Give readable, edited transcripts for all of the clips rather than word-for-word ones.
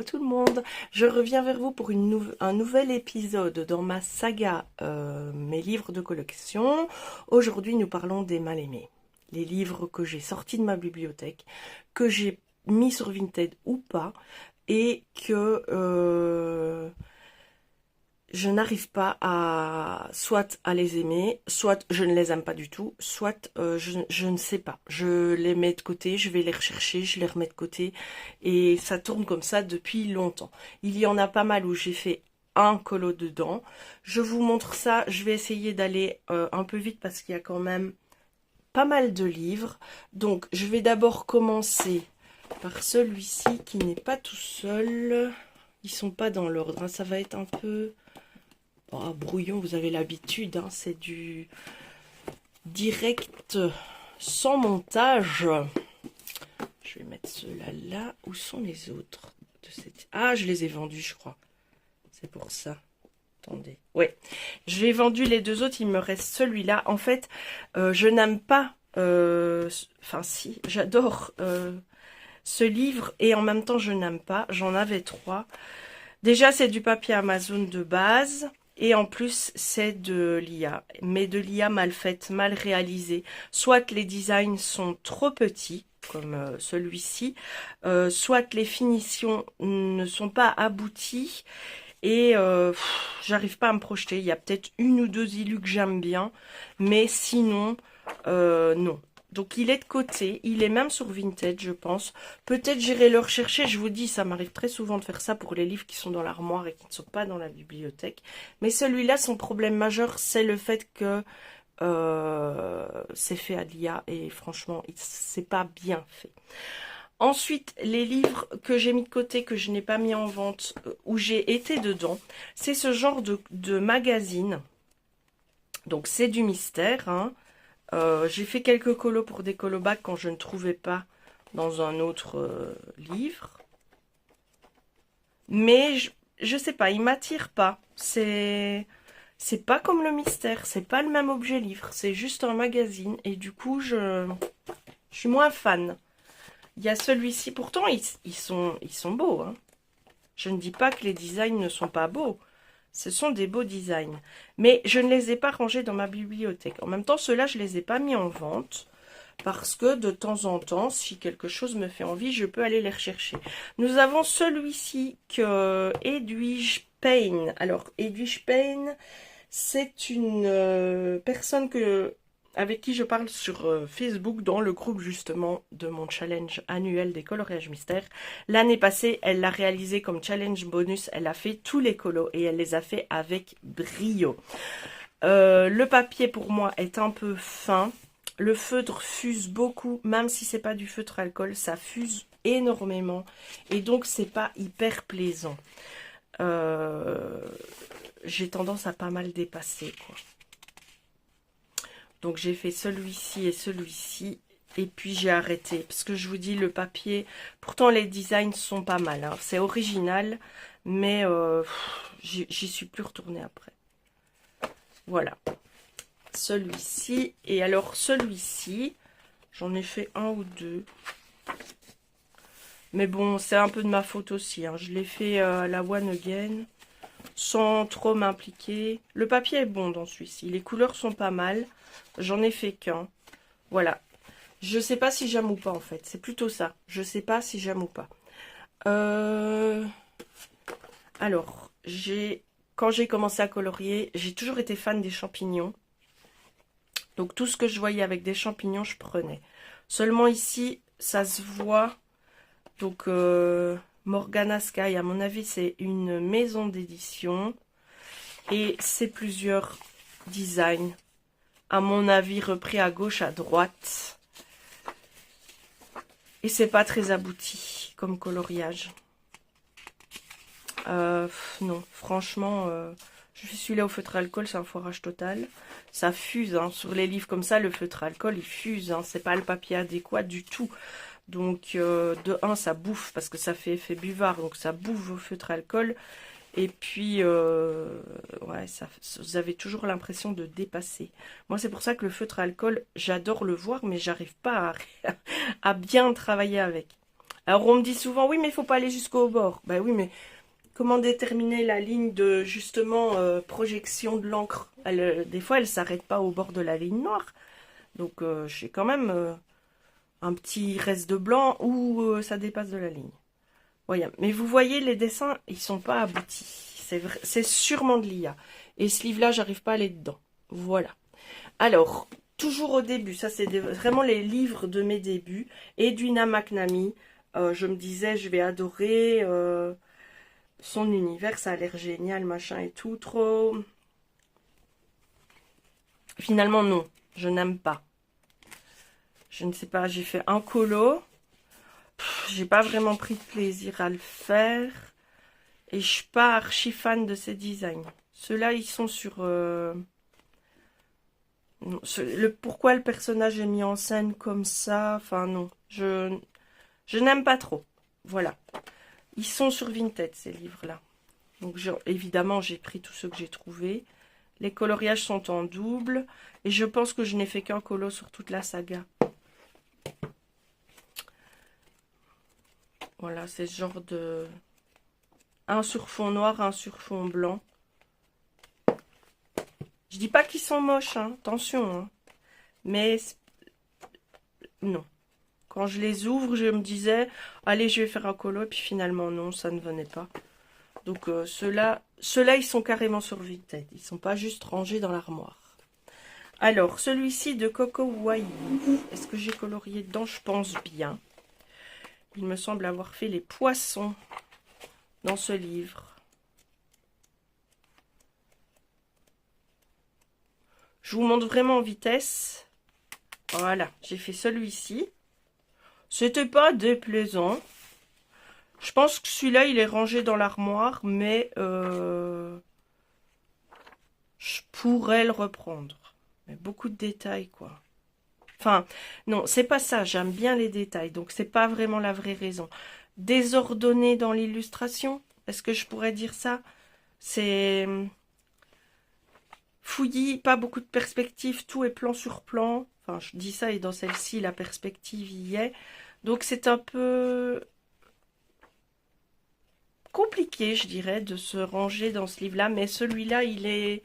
tout le monde, je reviens vers vous pour un nouvel épisode dans ma saga mes livres de collection. Aujourd'hui nous parlons des mal-aimés, les livres que j'ai sortis de ma bibliothèque, que j'ai mis sur Vinted ou pas, et que je n'arrive pas à soit à les aimer, soit je ne les aime pas du tout, soit je ne sais pas. Je les mets de côté, je vais les rechercher, je les remets de côté et ça tourne comme ça depuis longtemps. Il y en a pas mal où j'ai fait un colo dedans. Je vous montre ça, je vais essayer d'aller un peu vite parce qu'il y a quand même pas mal de livres. Donc je vais d'abord commencer par celui-ci qui n'est pas tout seul. Ils sont pas dans l'ordre, hein. Ça va être un peu... Oh, brouillon, vous avez l'habitude, hein, c'est du direct sans montage. Je vais mettre ceux-là là. Où sont les autres de cette... Ah, je les ai vendus, je crois. C'est pour ça. Attendez. Ouais, j'ai vendu les deux autres, il me reste celui-là. En fait, je n'aime pas... Enfin, si, j'adore ce livre et en même temps, je n'aime pas. J'en avais 3. Déjà, c'est du papier Amazon de base. Et en plus, c'est de l'IA, mais de l'IA mal faite, mal réalisée. Soit les designs sont trop petits, comme celui-ci, soit les finitions ne sont pas abouties, et j'arrive pas à me projeter. Il y a peut-être une ou deux illus que j'aime bien, mais sinon, non. Donc il est de côté, il est même sur Vinted, je pense. Peut-être j'irai le rechercher, je vous dis, ça m'arrive très souvent de faire ça pour les livres qui sont dans l'armoire et qui ne sont pas dans la bibliothèque. Mais celui-là, son problème majeur, c'est le fait que c'est fait à l'IA et franchement, c'est pas bien fait. Ensuite, les livres que j'ai mis de côté, que je n'ai pas mis en vente, où j'ai été dedans, c'est ce genre de magazine. Donc c'est du mystère, hein. J'ai fait quelques colos pour des colobacs quand je ne trouvais pas dans un autre livre. Mais je sais pas, il m'attire pas. C'est pas comme le mystère, c'est pas le même objet livre, c'est juste un magazine et du coup je suis moins fan. Il y a celui-ci, pourtant ils sont beaux, hein. Je ne dis pas que les designs ne sont pas beaux. Ce sont des beaux designs. Mais je ne les ai pas rangés dans ma bibliothèque. En même temps, ceux-là, je ne les ai pas mis en vente. Parce que de temps en temps, si quelque chose me fait envie, je peux aller les rechercher. Nous avons celui-ci que Edwige Payne. Alors, Edwige Payne, c'est une personne avec qui je parle sur Facebook dans le groupe justement de mon challenge annuel des coloriages mystères. L'année passée, elle l'a réalisé comme challenge bonus. Elle a fait tous les colos et elle les a fait avec brio. Le papier pour moi est un peu fin. Le feutre fuse beaucoup, même si c'est pas du feutre alcool, ça fuse énormément et donc c'est pas hyper plaisant. J'ai tendance à pas mal dépasser, quoi. Donc j'ai fait celui-ci et celui-ci. Et puis j'ai arrêté. Parce que je vous dis, le papier... Pourtant les designs sont pas mal, hein. C'est original. Mais j'y suis plus retournée après. Voilà. Celui-ci. Et alors celui-ci, j'en ai fait un ou deux. Mais bon, c'est un peu de ma faute aussi, hein. Je l'ai fait à la One Again. Sans trop m'impliquer. Le papier est bon dans celui-ci. Les couleurs sont pas mal. J'en ai fait qu'un. Voilà. Je sais pas si j'aime ou pas en fait. C'est plutôt ça. Je sais pas si j'aime ou pas. Alors, quand j'ai commencé à colorier, j'ai toujours été fan des champignons. Donc tout ce que je voyais avec des champignons, je prenais. Seulement ici, ça se voit. Donc Morgana Sky, à mon avis, c'est une maison d'édition. Et c'est plusieurs designs. À mon avis, repris à gauche, à droite. Et c'est pas très abouti comme coloriage. Non, franchement, je suis celui-là au feutre alcool, c'est un foirage total. Ça fuse, hein. Sur les livres comme ça, le feutre alcool, il fuse, hein. C'est pas le papier adéquat du tout. Donc, de 1, ça bouffe, parce que ça fait effet buvard, donc ça bouffe au feutre alcool. Et puis, ouais, vous avez toujours l'impression de dépasser. Moi, c'est pour ça que le feutre alcool, j'adore le voir, mais j'arrive pas à bien travailler avec. Alors on me dit souvent, oui, mais il faut pas aller jusqu'au bord. Ben oui, mais comment déterminer la ligne de, justement, projection de l'encre? Des fois, elle s'arrête pas au bord de la ligne noire. Donc j'ai quand même un petit reste de blanc où ça dépasse de la ligne. Voilà. Mais vous voyez, les dessins, ils sont pas aboutis. C'est sûrement de l'IA. Et ce livre-là, j'arrive pas à aller dedans. Voilà. Alors, toujours au début, ça c'est vraiment les livres de mes débuts. Edwina McNamee, je me disais, je vais adorer son univers, ça a l'air génial, machin et tout, trop... Finalement, non, je n'aime pas. Je ne sais pas, j'ai fait un colo. J'ai pas vraiment pris de plaisir à le faire. Et je suis pas archi fan de ses designs. Ceux-là, ils sont sur... pourquoi le personnage est mis en scène comme ça, enfin non. Je n'aime pas trop. Voilà. Ils sont sur Vinted, ces livres-là. Donc évidemment, j'ai pris tous ceux que j'ai trouvés. Les coloriages sont en double. Et je pense que je n'ai fait qu'un colo sur toute la saga. Voilà, c'est ce genre de... Un sur fond noir, un sur fond blanc. Je dis pas qu'ils sont moches, hein, attention. Hein. Mais non. Quand je les ouvre, je me disais, allez, je vais faire un colo. Et puis finalement, non, ça ne venait pas. Donc ceux-là, ils sont carrément sur Vinted. Ils sont pas juste rangés dans l'armoire. Alors, celui-ci de Coco Waiu. Est-ce que j'ai colorié dedans? Je pense bien. Il me semble avoir fait les poissons dans ce livre. Je vous montre vraiment en vitesse. Voilà, j'ai fait celui-ci. C'était pas déplaisant. Je pense que celui-là, il est rangé dans l'armoire, mais je pourrais le reprendre. Mais beaucoup de détails, quoi. Enfin, non, c'est pas ça. J'aime bien les détails, donc c'est pas vraiment la vraie raison. Désordonné dans l'illustration, est-ce que je pourrais dire ça? C'est fouillis, pas beaucoup de perspective, tout est plan sur plan. Enfin, je dis ça et dans celle-ci, la perspective y est. Donc c'est un peu compliqué, je dirais, de se ranger dans ce livre-là. Mais celui-là, il est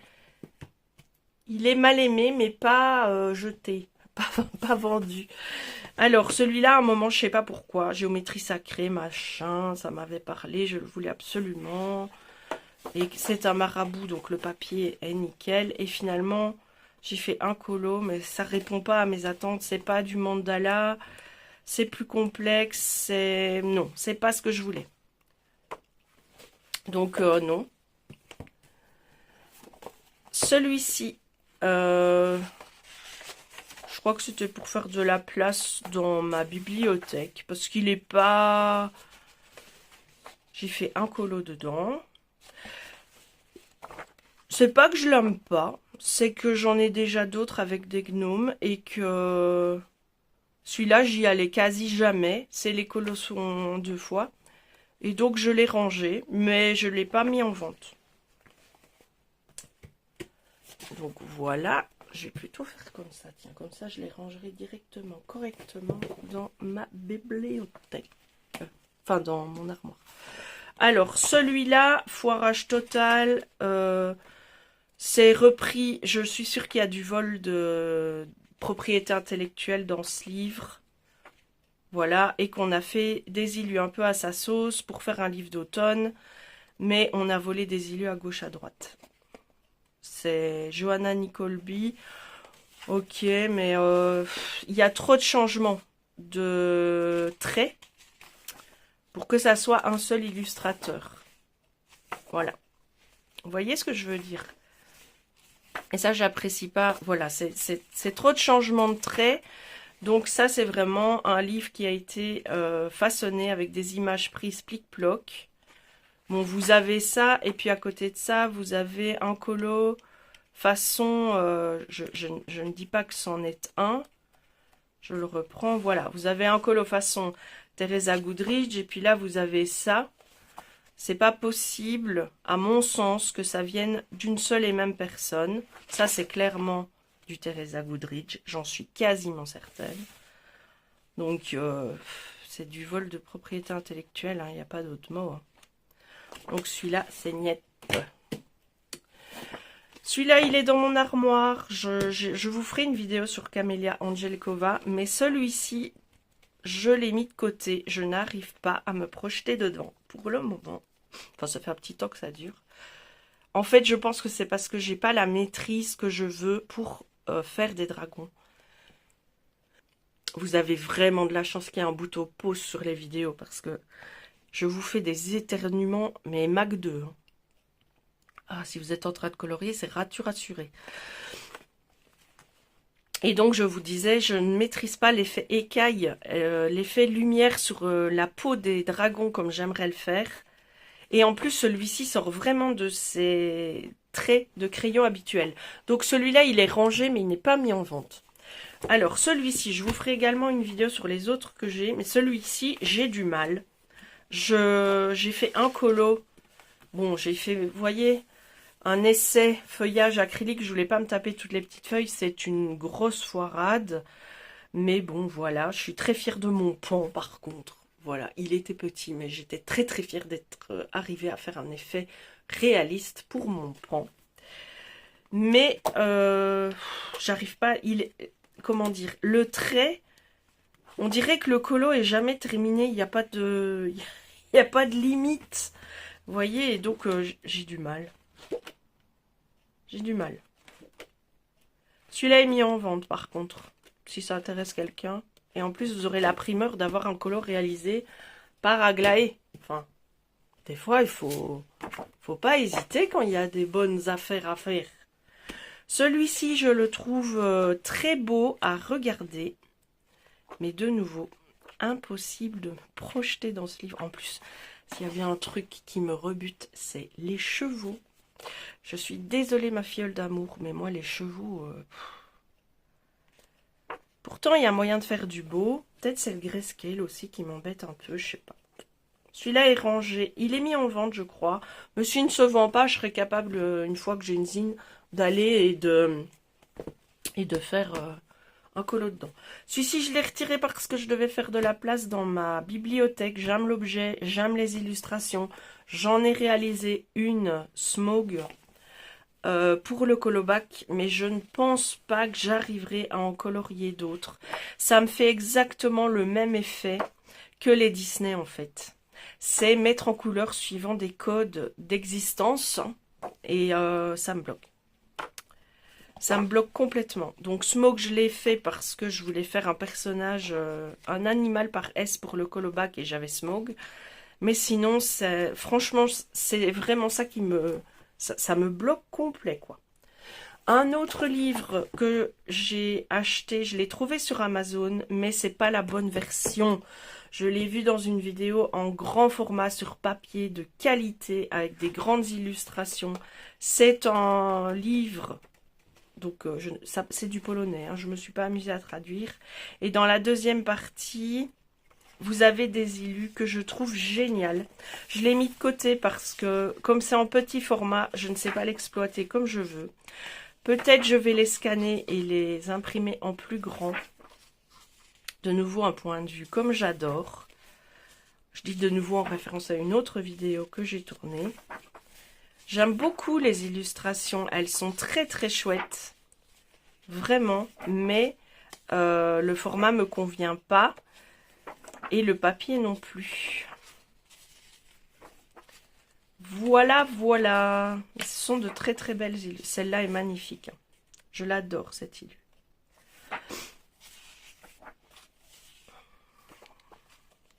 mal aimé, mais pas jeté, pas vendu. Alors, celui-là, à un moment, je sais pas pourquoi, géométrie sacrée, machin, ça m'avait parlé, je le voulais absolument. Et c'est un marabout, donc le papier est nickel. Et finalement, j'ai fait un colo, mais ça répond pas à mes attentes. C'est pas du mandala, c'est plus complexe, c'est... Non, c'est pas ce que je voulais. Donc, non. Celui-ci, je crois que c'était pour faire de la place dans ma bibliothèque. Parce qu'il est pas... J'ai fait un colo dedans. C'est pas que je l'aime pas. C'est que j'en ai déjà d'autres avec des gnomes. Et que... Celui-là, j'y allais quasi jamais. C'est les colos sont 2 fois. Et donc, je l'ai rangé. Mais je l'ai pas mis en vente. Donc, voilà. Je vais plutôt faire comme ça, tiens, comme ça je les rangerai directement, correctement dans ma bibliothèque. Enfin, dans mon armoire. Alors, celui-là, foirage total, c'est repris, je suis sûre qu'il y a du vol de propriété intellectuelle dans ce livre. Voilà, et qu'on a fait des illus un peu à sa sauce pour faire un livre d'automne, mais on a volé des illus à gauche, à droite. C'est Johanna Nicholby. Ok, mais il y a trop de changements de traits pour que ça soit un seul illustrateur. Voilà. Vous voyez ce que je veux dire? Et ça, j'apprécie pas. Voilà, c'est trop de changements de traits. Donc ça, c'est vraiment un livre qui a été façonné avec des images prises plic-ploc. Bon, vous avez ça, et puis à côté de ça, vous avez un colo façon, je ne dis pas que c'en est un, je le reprends, voilà, vous avez un colo façon Teresa Goodrich, et puis là, vous avez ça. C'est pas possible, à mon sens, que ça vienne d'une seule et même personne. Ça, c'est clairement du Teresa Goodrich, j'en suis quasiment certaine. Donc, c'est du vol de propriété intellectuelle, hein, il n'y a pas d'autre mot. Hein. Donc celui-là, c'est niet. Celui-là, il est dans mon armoire. Je vous ferai une vidéo sur Camélia Angelikova, mais celui-ci, je l'ai mis de côté. Je n'arrive pas à me projeter dedans pour le moment. Enfin, ça fait un petit temps que ça dure. En fait, je pense que c'est parce que j'ai pas la maîtrise que je veux pour faire des dragons. Vous avez vraiment de la chance qu'il y ait un bouton pause sur les vidéos parce que je vous fais des éternuements, mais Mac 2. Hein. Ah, si vous êtes en train de colorier, c'est rature assuré. Et donc, je vous disais, je ne maîtrise pas l'effet écaille, l'effet lumière sur la peau des dragons comme j'aimerais le faire. Et en plus, celui-ci sort vraiment de ses traits de crayon habituels. Donc, celui-là, il est rangé, mais il n'est pas mis en vente. Alors, celui-ci, je vous ferai également une vidéo sur les autres que j'ai. Mais celui-ci, j'ai du mal. J'ai fait un colo. Bon, j'ai fait, vous voyez, un essai feuillage acrylique. Je voulais pas me taper toutes les petites feuilles. C'est une grosse foirade. Mais bon, voilà. Je suis très fière de mon pan, par contre. Voilà, il était petit, mais j'étais très très fière d'être arrivée à faire un effet réaliste pour mon pan. Mais j'arrive pas, comment dire, le trait, on dirait que le colo est jamais terminé, il n'y a pas de, il n'y a pas de limite. Vous voyez, et donc j'ai du mal. J'ai du mal. Celui-là est mis en vente par contre, si ça intéresse quelqu'un. Et en plus, vous aurez la primeur d'avoir un colo réalisé par Aglaé. Enfin, des fois, il faut pas hésiter quand il y a des bonnes affaires à faire. Celui-ci, je le trouve très beau à regarder. Mais de nouveau, impossible de me projeter dans ce livre. En plus, s'il y avait un truc qui me rebute, c'est les chevaux. Je suis désolée, ma filleule d'amour, mais moi, les chevaux... Pourtant, il y a moyen de faire du beau. Peut-être c'est le grayscale aussi qui m'embête un peu, je sais pas. Celui-là est rangé. Il est mis en vente, je crois. Mais s'il ne se vend pas, je serais capable, une fois que j'ai une zine, d'aller et de faire un colo dedans. Celui-ci, je l'ai retiré parce que je devais faire de la place dans ma bibliothèque. J'aime l'objet, j'aime les illustrations. J'en ai réalisé une Smog pour le colobac, mais je ne pense pas que j'arriverai à en colorier d'autres. Ça me fait exactement le même effet que les Disney en fait. C'est mettre en couleur suivant des codes d'existence et ça me bloque. Ça me bloque complètement. Donc Smoke, je l'ai fait parce que je voulais faire un personnage, un animal par S pour le colobac et j'avais Smoke. Mais sinon, franchement, c'est vraiment ça qui me... Ça me bloque complet, quoi. Un autre livre que j'ai acheté, je l'ai trouvé sur Amazon, mais c'est pas la bonne version. Je l'ai vu dans une vidéo en grand format sur papier de qualité avec des grandes illustrations. C'est un livre, donc c'est du polonais, hein, je me suis pas amusée à traduire. Et dans la deuxième partie... Vous avez des illus que je trouve génial. Je l'ai mis de côté parce que, comme c'est en petit format, je ne sais pas l'exploiter comme je veux. Peut-être je vais les scanner et les imprimer en plus grand. De nouveau, un point de vue comme j'adore. Je dis de nouveau en référence à une autre vidéo que j'ai tournée. J'aime beaucoup les illustrations. Elles sont très très chouettes. Vraiment. Mais le format ne me convient pas. Et le papier non plus. Voilà, voilà. Ce sont de très très belles illus. Celle-là est magnifique. Je l'adore cette illu.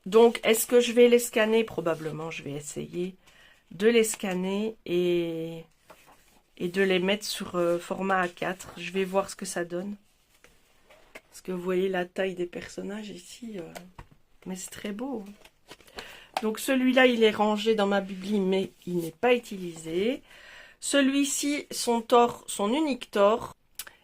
Donc, est-ce que je vais les scanner? Probablement, je vais essayer de les scanner et de les mettre sur format A4. Je vais voir ce que ça donne. Parce que vous voyez la taille des personnages ici... Mais c'est très beau. Donc celui-là, il est rangé dans ma bibli, mais il n'est pas utilisé. Celui-ci, son unique tort,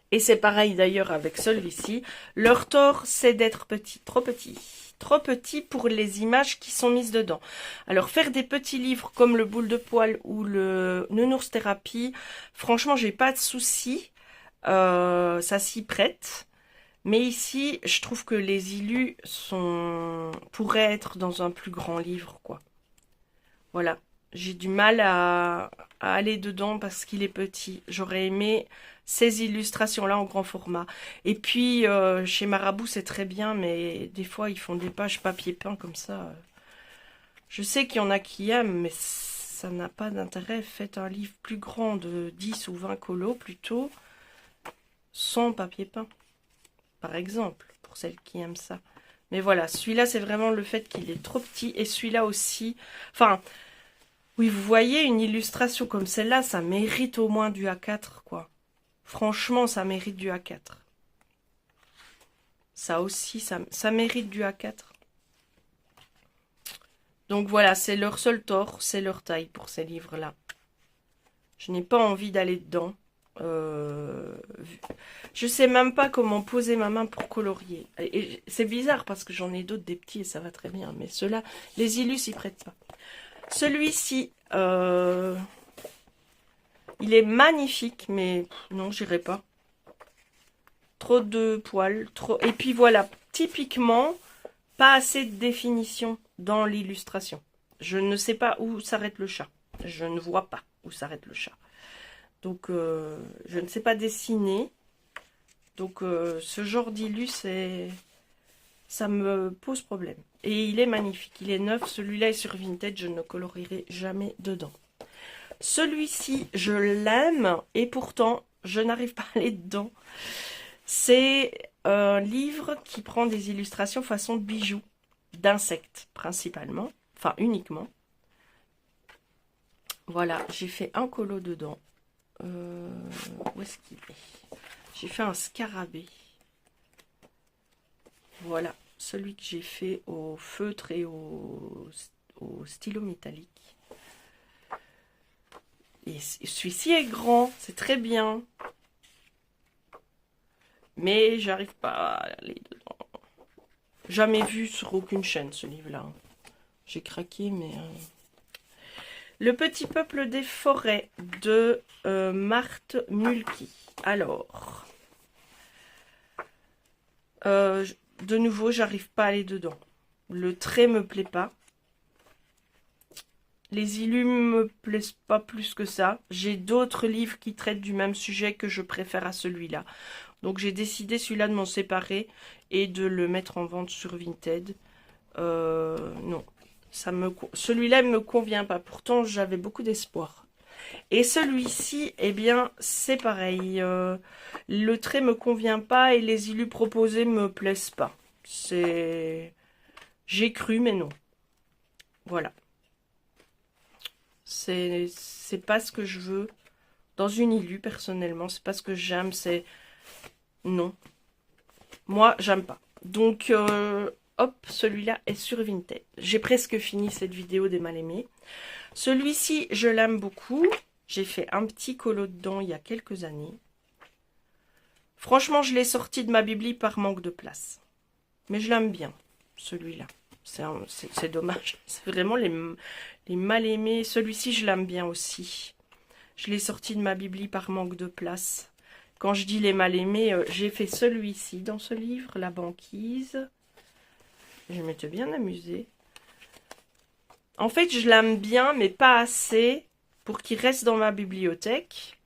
et c'est pareil d'ailleurs avec celui-ci, leur tort, c'est d'être petit, trop petit. Trop petit pour les images qui sont mises dedans. Alors faire des petits livres comme le boule de poil ou le nounours thérapie, franchement, j'ai pas de souci. Ça s'y prête. Mais ici, je trouve que les illus pourraient être dans un plus grand livre, quoi. Voilà. J'ai du mal à aller dedans parce qu'il est petit. J'aurais aimé ces illustrations-là en grand format. Et puis, chez Marabout, c'est très bien, mais des fois, ils font des pages papier peint comme ça. Je sais qu'il y en a qui aiment, mais ça n'a pas d'intérêt. Faites un livre plus grand de 10 ou 20 colos plutôt, sans papier peint, par exemple, pour celles qui aiment ça. Mais voilà, celui-là, c'est vraiment le fait qu'il est trop petit. Et celui-là aussi. Enfin, oui, vous voyez, une illustration comme celle-là, ça mérite au moins du A4, quoi. Franchement, ça mérite du A4. Ça aussi, ça mérite du A4. Donc voilà, c'est leur seul tort, c'est leur taille pour ces livres-là. Je n'ai pas envie d'aller dedans. Je sais même pas comment poser ma main pour colorier. Et c'est bizarre parce que j'en ai d'autres des petits et ça va très bien. Mais ceux-là, les illus s'y prêtent pas. Celui-ci, il est magnifique, mais non, j'irai pas. Trop de poils, trop. Et puis voilà, typiquement, pas assez de définition dans l'illustration. Je ne sais pas où s'arrête le chat. Je ne vois pas où s'arrête le chat. Donc, je ne sais pas dessiner. Donc, ce genre d'illus, ça me pose problème. Et il est magnifique. Il est neuf. Celui-là est sur Vinted. Je ne colorierai jamais dedans. Celui-ci, je l'aime. Et pourtant, je n'arrive pas à aller dedans. C'est un livre qui prend des illustrations façon bijoux. D'insectes, principalement. Enfin, uniquement. Voilà. J'ai fait un colo dedans. Où est-ce qu'il est? J'ai fait un scarabée. Voilà, celui que j'ai fait au feutre et au stylo métallique. Et celui-ci est grand, c'est très bien. Mais j'arrive pas à aller dedans. Jamais vu sur aucune chaîne ce livre-là. J'ai craqué, mais... Le petit peuple des forêts de Marthe Mulky. Alors, de nouveau, j'arrive pas à aller dedans. Le trait me plaît pas. Les illus me plaisent pas plus que ça. J'ai d'autres livres qui traitent du même sujet que je préfère à celui-là. Donc j'ai décidé celui-là de m'en séparer et de le mettre en vente sur Vinted. Non. Celui-là ne me convient pas. Pourtant, j'avais beaucoup d'espoir. Et celui-ci, eh bien, c'est pareil. Le trait me convient pas et les illus proposés me plaisent pas. J'ai cru, mais non. Voilà. C'est pas ce que je veux dans une illu, personnellement. C'est pas ce que j'aime, c'est... Non. Moi, j'aime pas. Donc... hop, celui-là est sur Vinted. J'ai presque fini cette vidéo des mal-aimés. Celui-ci, je l'aime beaucoup. J'ai fait un petit colo dedans il y a quelques années. Franchement, je l'ai sorti de ma bibli par manque de place. Mais je l'aime bien, celui-là. C'est dommage. C'est vraiment les mal-aimés. Celui-ci, je l'aime bien aussi. Je l'ai sorti de ma bibli par manque de place. Quand je dis les mal-aimés, j'ai fait celui-ci dans ce livre, La banquise. Je m'étais bien amusée. En fait, je l'aime bien, mais pas assez pour qu'il reste dans ma bibliothèque.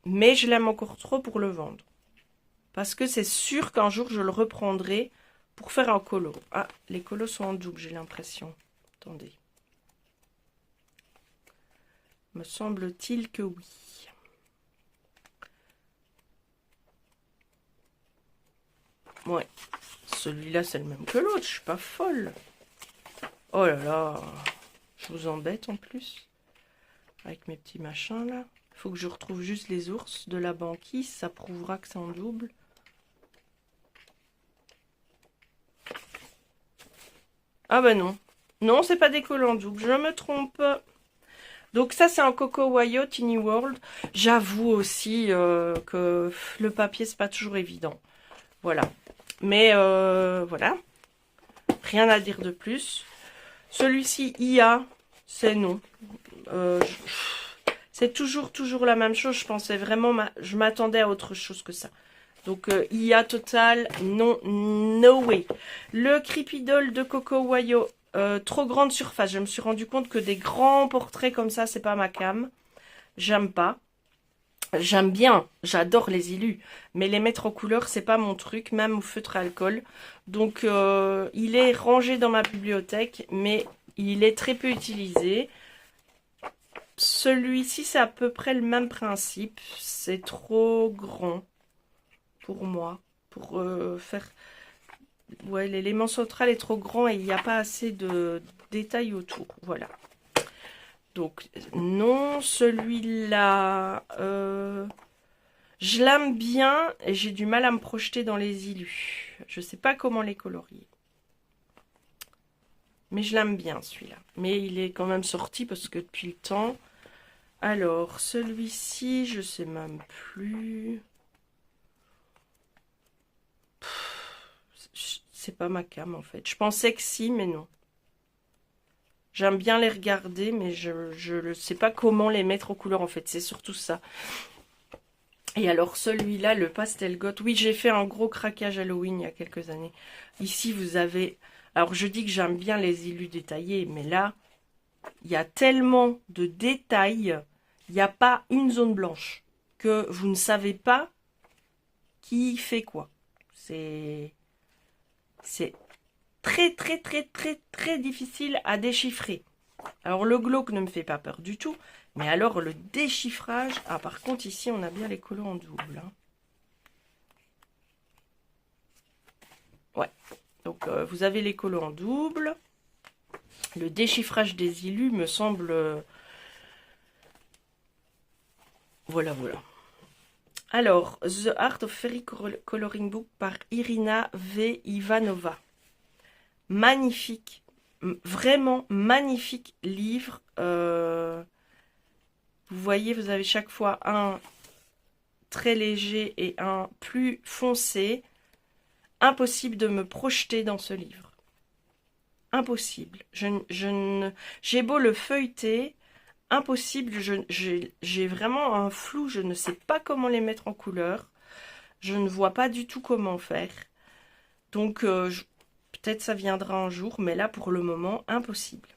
Mais je l'aime encore trop pour le vendre. Parce que c'est sûr qu'un jour, je le reprendrai pour faire un colo. Ah, les colos sont en double, j'ai l'impression. Attendez. Me semble-t-il que oui. Ouais. Celui-là, c'est le même que l'autre. Je suis pas folle. Oh là là. Je vous embête en plus. Avec mes petits machins là. Il faut que je retrouve juste les ours de la banquise. Ça prouvera que c'est en double. Ah bah non. Non, c'est pas des collants en double. Je me trompe. Donc ça, c'est un Coco Wayo Tiny World. J'avoue aussi que le papier, c'est pas toujours évident. Voilà. Mais voilà. Rien à dire de plus. Celui-ci, IA, c'est non. C'est toujours la même chose. Je pensais vraiment... Je m'attendais à autre chose que ça. Donc, IA total, non, no way. Le Creepy Doll de Coco Wayo, trop grande surface. Je me suis rendu compte que des grands portraits comme ça, c'est pas ma came. J'aime pas. J'aime bien, j'adore les illus, mais les mettre en couleur, c'est pas mon truc, même au feutre à alcool. Donc, il est rangé dans ma bibliothèque, mais il est très peu utilisé. Celui-ci, c'est à peu près le même principe. C'est trop grand pour moi, pour faire... Ouais, l'élément central est trop grand et il n'y a pas assez de détails autour. Voilà. Donc, non, celui-là, je l'aime bien et j'ai du mal à me projeter dans les illus. Je ne sais pas comment les colorier. Mais je l'aime bien, celui-là. Mais il est quand même sorti parce que depuis le temps... Alors, celui-ci, je sais même plus... C'est pas ma came, en fait. Je pensais que si, mais non. J'aime bien les regarder, mais je ne sais pas comment les mettre aux couleurs, en fait. C'est surtout ça. Et alors, celui-là, le Pastel Goth. Oui, j'ai fait un gros craquage Halloween il y a quelques années. Ici, vous avez... Alors, je dis que j'aime bien les illus détaillés, mais là, il y a tellement de détails. Il n'y a pas une zone blanche que vous ne savez pas qui fait quoi. C'est très, très, très, très, très difficile à déchiffrer. Alors, le glauque ne me fait pas peur du tout. Mais alors, le déchiffrage... Ah, par contre, ici, on a bien les colos en double. Hein. Ouais. Donc, vous avez les colos en double. Le déchiffrage des illus me semble... Voilà, voilà. Alors, The Art of Fairy Coloring Book par Irina V. Ivanova. Magnifique, vraiment magnifique livre. Vous voyez, vous avez chaque fois un très léger et un plus foncé. Impossible de me projeter dans ce livre. Impossible. J'ai beau le feuilleter, impossible. J'ai vraiment un flou. Je ne sais pas comment les mettre en couleur. Je ne vois pas du tout comment faire. Donc, peut-être ça viendra un jour, mais là, pour le moment, impossible.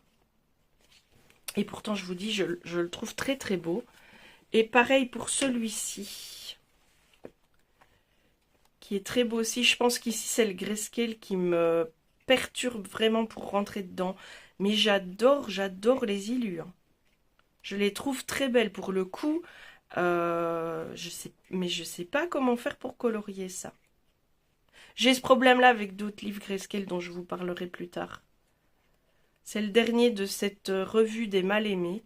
Et pourtant, je vous dis, je le trouve très très beau. Et pareil pour celui-ci, qui est très beau aussi. Je pense qu'ici, c'est le grayscale qui me perturbe vraiment pour rentrer dedans. Mais j'adore les illus. Hein. Je les trouve très belles pour le coup. Mais je sais pas comment faire pour colorier ça. J'ai ce problème-là avec d'autres livres grayscale dont je vous parlerai plus tard. C'est le dernier de cette revue des mal-aimés.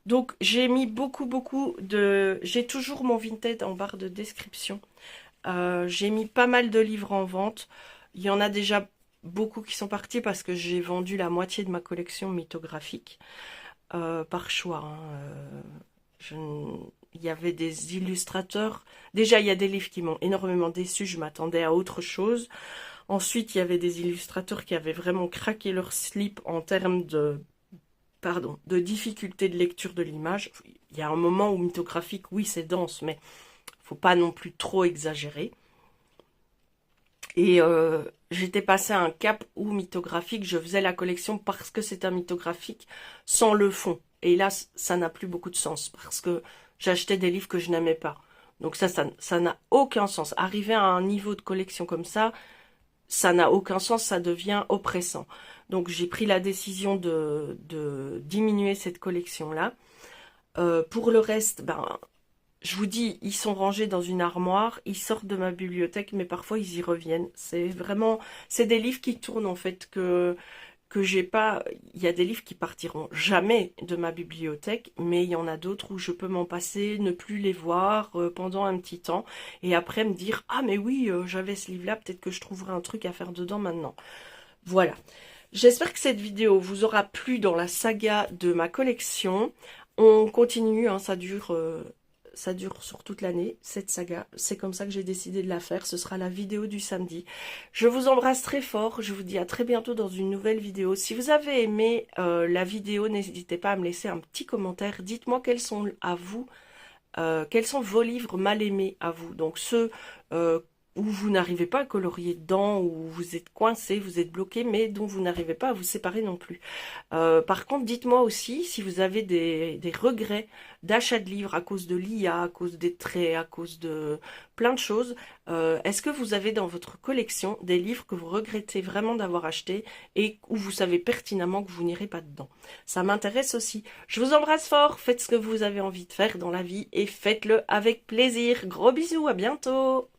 Donc, j'ai mis beaucoup de... J'ai toujours mon Vinted en barre de description. J'ai mis pas mal de livres en vente. Il y en a déjà beaucoup qui sont partis parce que j'ai vendu la moitié de ma collection mythographique. Par choix. Hein. Il y avait des illustrateurs. Déjà, il y a des livres qui m'ont énormément déçu. Je m'attendais à autre chose. Ensuite, il y avait des illustrateurs qui avaient vraiment craqué leur slip en termes de difficulté de lecture de l'image. Il y a un moment où mythographique, oui, c'est dense, mais faut pas non plus trop exagérer. Et j'étais passée à un cap où mythographique, je faisais la collection parce que c'est un mythographique sans le fond. Et là, ça n'a plus beaucoup de sens parce que j'achetais des livres que je n'aimais pas. Donc ça n'a aucun sens. Arriver à un niveau de collection comme ça n'a aucun sens, ça devient oppressant. Donc j'ai pris la décision de diminuer cette collection-là. Pour le reste, je vous dis, ils sont rangés dans une armoire, ils sortent de ma bibliothèque, mais parfois ils y reviennent. C'est des livres qui tournent en fait, que j'ai pas... Il y a des livres qui partiront jamais de ma bibliothèque, mais il y en a d'autres où je peux m'en passer, ne plus les voir pendant un petit temps, et après me dire, ah mais oui, j'avais ce livre-là, peut-être que je trouverai un truc à faire dedans maintenant. Voilà. J'espère que cette vidéo vous aura plu dans la saga de ma collection. On continue, hein, ça dure sur toute l'année, cette saga. C'est comme ça que j'ai décidé de la faire. Ce sera la vidéo du samedi. Je vous embrasse très fort. Je vous dis à très bientôt dans une nouvelle vidéo. Si vous avez aimé la vidéo, n'hésitez pas à me laisser un petit commentaire. Dites-moi quels sont à vous Quels sont vos livres mal aimés à vous? Donc ceux où vous n'arrivez pas à colorier dedans, où vous êtes coincé, vous êtes bloqué, mais dont vous n'arrivez pas à vous séparer non plus. Par contre, dites-moi aussi si vous avez des regrets d'achat de livres à cause de l'IA, à cause des traits, à cause de plein de choses. Est-ce que vous avez dans votre collection des livres que vous regrettez vraiment d'avoir achetés et où vous savez pertinemment que vous n'irez pas dedans? Ça m'intéresse aussi. Je vous embrasse fort, faites ce que vous avez envie de faire dans la vie et faites-le avec plaisir. Gros bisous, à bientôt!